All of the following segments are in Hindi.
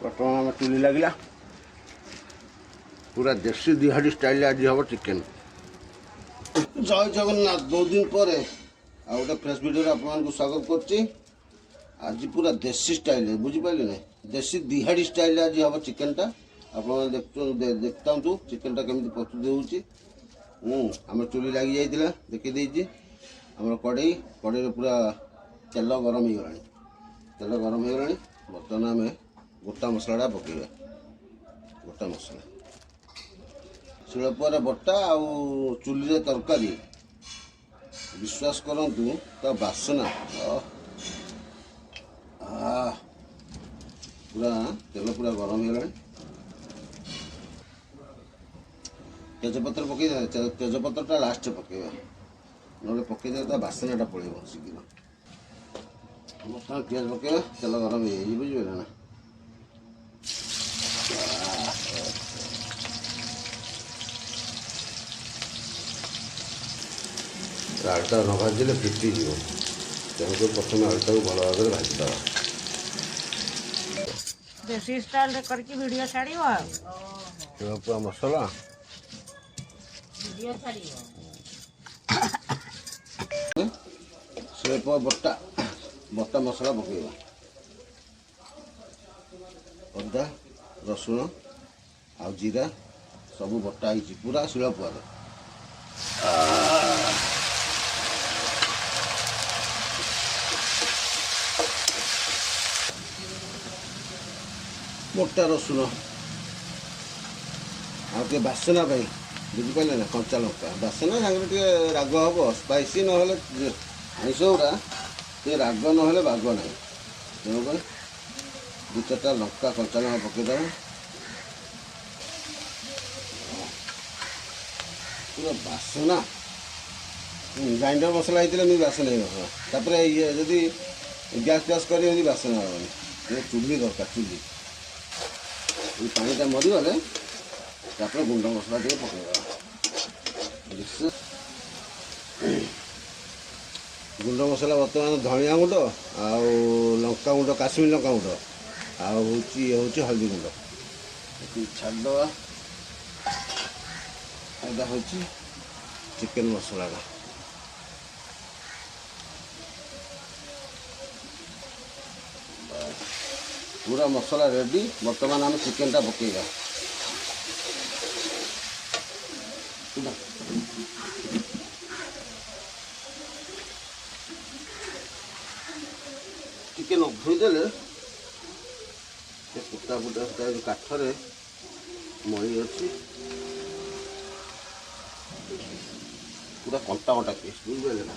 बर्तमान आम चुली लगे पूरा देसी दिहाड़ी स्टाइल आज हम चिकेन। जय जगन्नाथ बहुत दिन पर आ गए फ्रेश वीडियो आपको स्वागत करछि। आज पूरा देसी स्टाइल बुझिपारे ना देसी दिहाड़ी स्टाइल आज हम चिकेनटा आप देखता चिकेनटा केमी प्रस्तुत होम चुली लगी जाइए देखी आम कड़े पूरा तेल गरम हो गला तेल गरम हो गला बर्तमान आम गोटा मसला पकेगा गोटा मसला शिलपुआर बटा आउ चुली तरकारी विश्वास करंतु ता बासना पूरा तेल पूरा गरम हो गला तेजपत्र पकई तेजपत्रटा लास्ट पकेगा ना पकईदे बासनाटा पड़े शीघ्र बर्तमान पिज पकेगा तेल गरम हो बुझे ना आलुटा न भाजिले फिटी तेणुक प्रथम आलुटा को भल भाव भाजीद देसी स्टाइल करके वीडियो छाड़ियो पूरा मसला वीडियो छाड़ियो से बटा बटा मसला पकेगा अदा रसुण आ जीरा सब बटा ही पूरा शिलपुआर मोटा रसुण आगे बासना बुझिपारे ना कंचा लंका बासना सागर राग हम स्पाइसी ना आईस गुरा टे राग ना बाग ना तेणुक दु चार्टा लंका कंचा लंका पकईद पूरा बासना ग्राइंडर मसला होते बासना मसला ये जदि गैस फैस कर बासना हेनी चुली दरकार चुली पानीटा मरीगले गुंड मसला टे पकईद गुंड मसला बर्तमान धनिया गुंड आउ लंका गुंड काश्मीर लंका गुंड आउ हल्दी गुंड छाड़दे हूँ चिकेन मसला पूरा मसला रेडी बर्तमान आम चिकेनटा पकेगा चिकेन धोईदे कुटा फुटा काठरे मई अच्छी पूरा कंटा कंटा पीस बुझे ना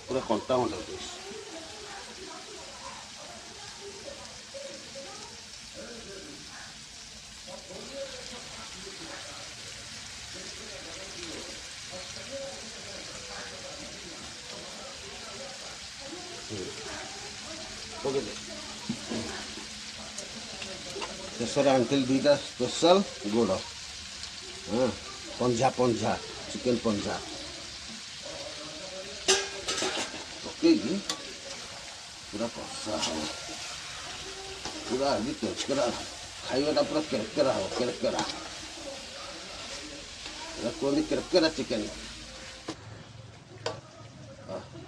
पूरा कंटा कंटा पीस शेषर आनी दुईटा स्पेशल गुड़ हाँ पंजा पंजा चिकेन पंजा पकईकि पूरा कषा हम पूरा आज केरकेरा खाइबाटा पूरा केरकेरा हम केरकेरा कहते केरकेरा चिकेन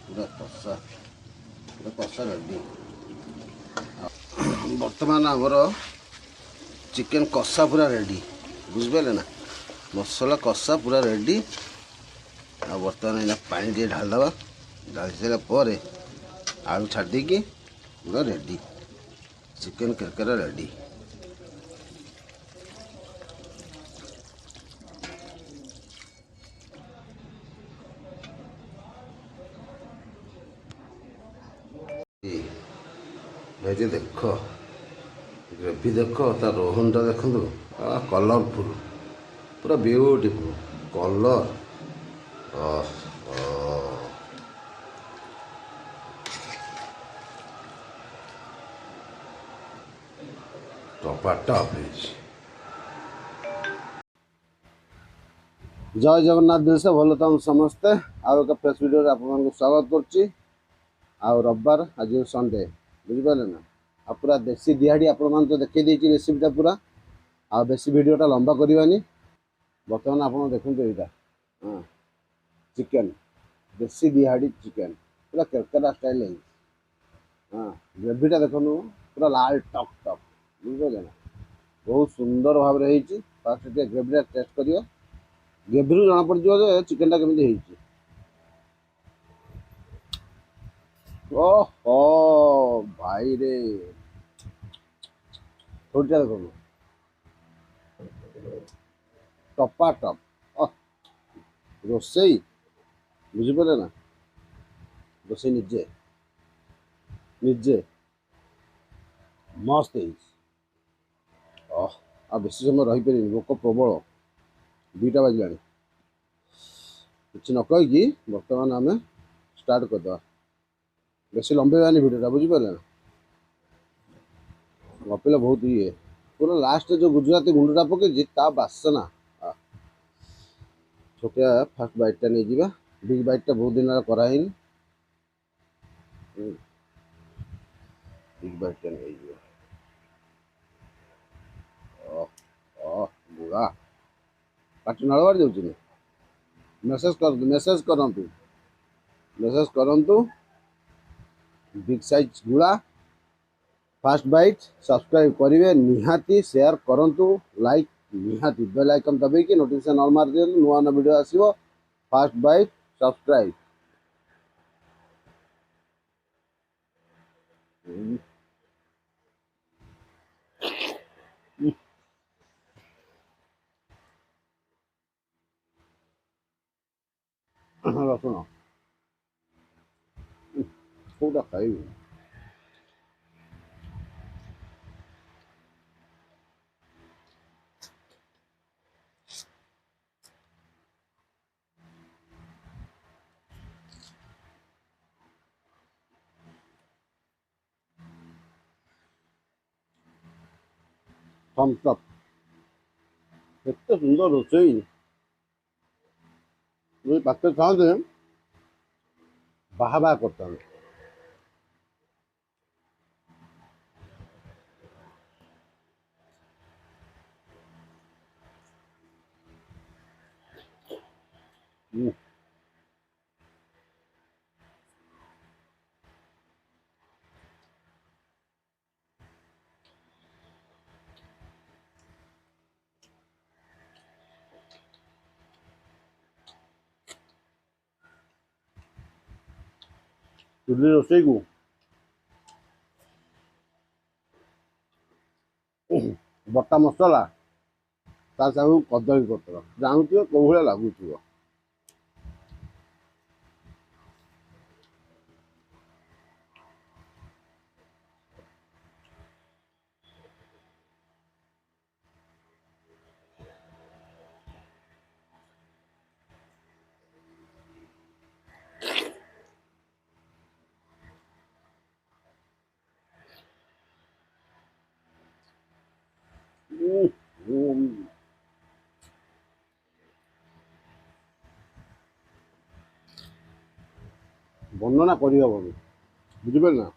पूरा कषा रेडी बर्तमान आमर चिकेन कषा पूरा रेडी बुझिपारे ना मसला कषा पूरा रेडी आ बर्तमान पानी टे ढालदे ढाली सारापर आलू छाड़ देकी पूरा रेडी चिकेन केरकेरा रेडी। भाई देख ग्रेवी देख तार रोहनटा देखु कलरफुल पूरा ब्यूटीफुल कलर टपाटा जय जगन्नाथ देश भल तुम समस्ते आउ एक फ्रेश वीडियो आप स्वागत कर रविवार आज संडे बुझिपारे ना आ पूरा देसी दिहाड़ी आपण तो देखई देछि रेसिपीटा पूरा आ बेसी वीडियोटा लंबा करवानी बर्तमान आप देखते यहाँ हाँ चिकेन देसी दिहाड़ी चिकेन पूरा केरकेरा स्टाइल है हाँ ग्रेवीटा देखो पूरा लाल टक टक बुझे ना बहुत सुंदर भाव में फास्ट ग्रेवीटा टेस्ट कर ग्रेवी जना पड़े चिकेनटा केमी ओहो भाई रे थोड़ा देखो टपा टप रोसई बुझिपारे ना रोसई निजे निजे मस्त आ बेसी समय रहीपर लोक प्रबल 2टा बाजिला कि न कहीकि बर्तमान आम स्टार्ट करदे बेसी लंबेबानी भिडियोटा बुझिपारे ना गपिले बहुत ये पूरा लास्ट जो गुजराती गुंडा पकई बासना छोटिया फास्ट बाइटा नहीं जावा बिग बाइटा बहुत दिन कराही बिग बाइटा नहीं बुढ़ा पाटी नाड़ बाड़ जाऊँ मेसेज करंतु बिग साइज गुड़ा फास्ट बाइट सब्सक्राइब करेंगे निहाती शेयर करंतु लाइक निहाती बेल आइकन दबाई नोटिफिकेशन ऑल मार दियंतु नुआ नुआ वीडियो आसीबो फास्ट बाइट सब्सक्राइब रसुण कौटा खाइबी थम्स अप एते सुंदर रोसई पाखे खाते बाहा करता चुली रोसई को बटा मसला ता सागु कदली पत्र जानूथ कौ भाया लगुच वर्णना करहबनी बुझिपारे ना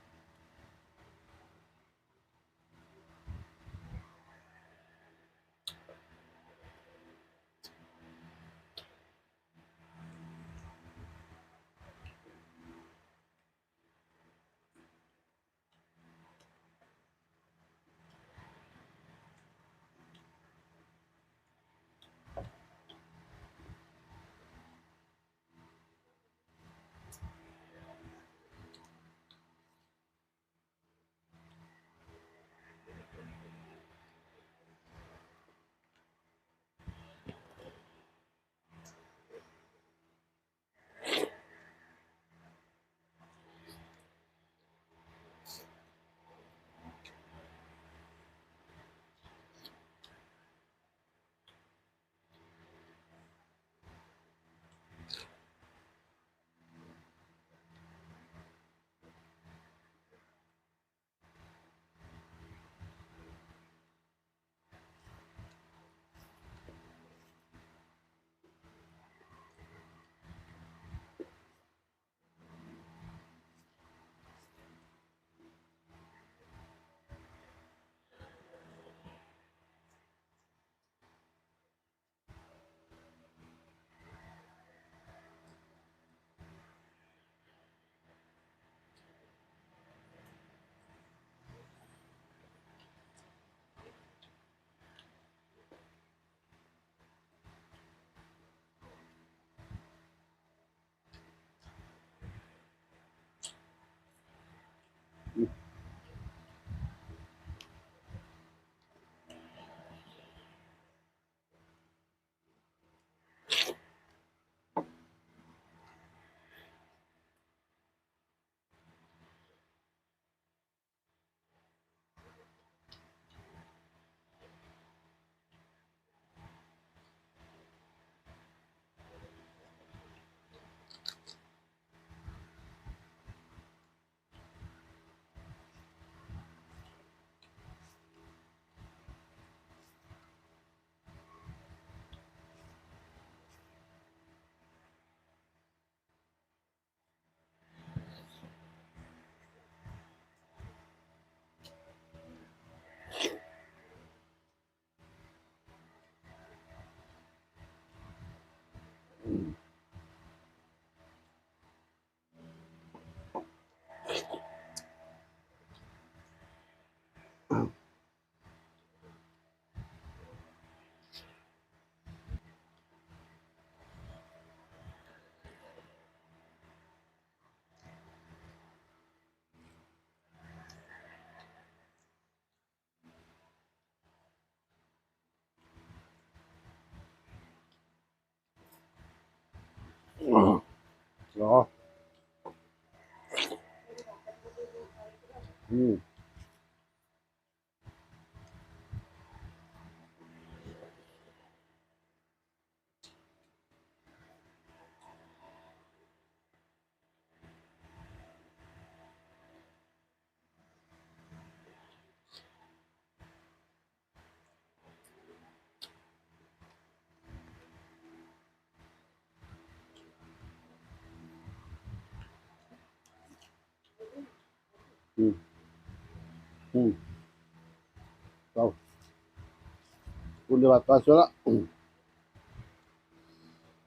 ପୁଣି ଭାତ ଆସିଗଲା।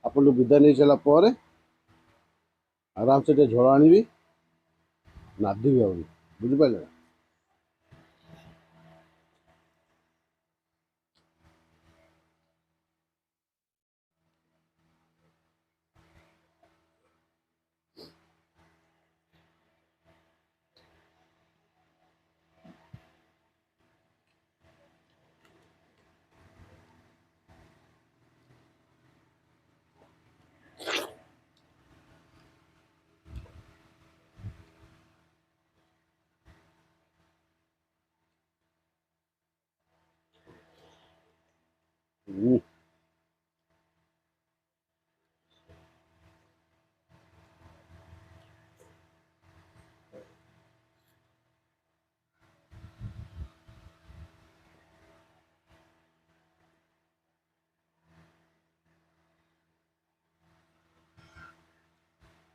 ଆପଣ ବିଦାୟ ନେଇ ସାରିଲା ପରେ ଆରାମସେ ଟିକେ ଝୋଳ ଆଣିବି, ନାଦିବି ଆହୁରି, ବୁଝିପାରିଲେ ନା?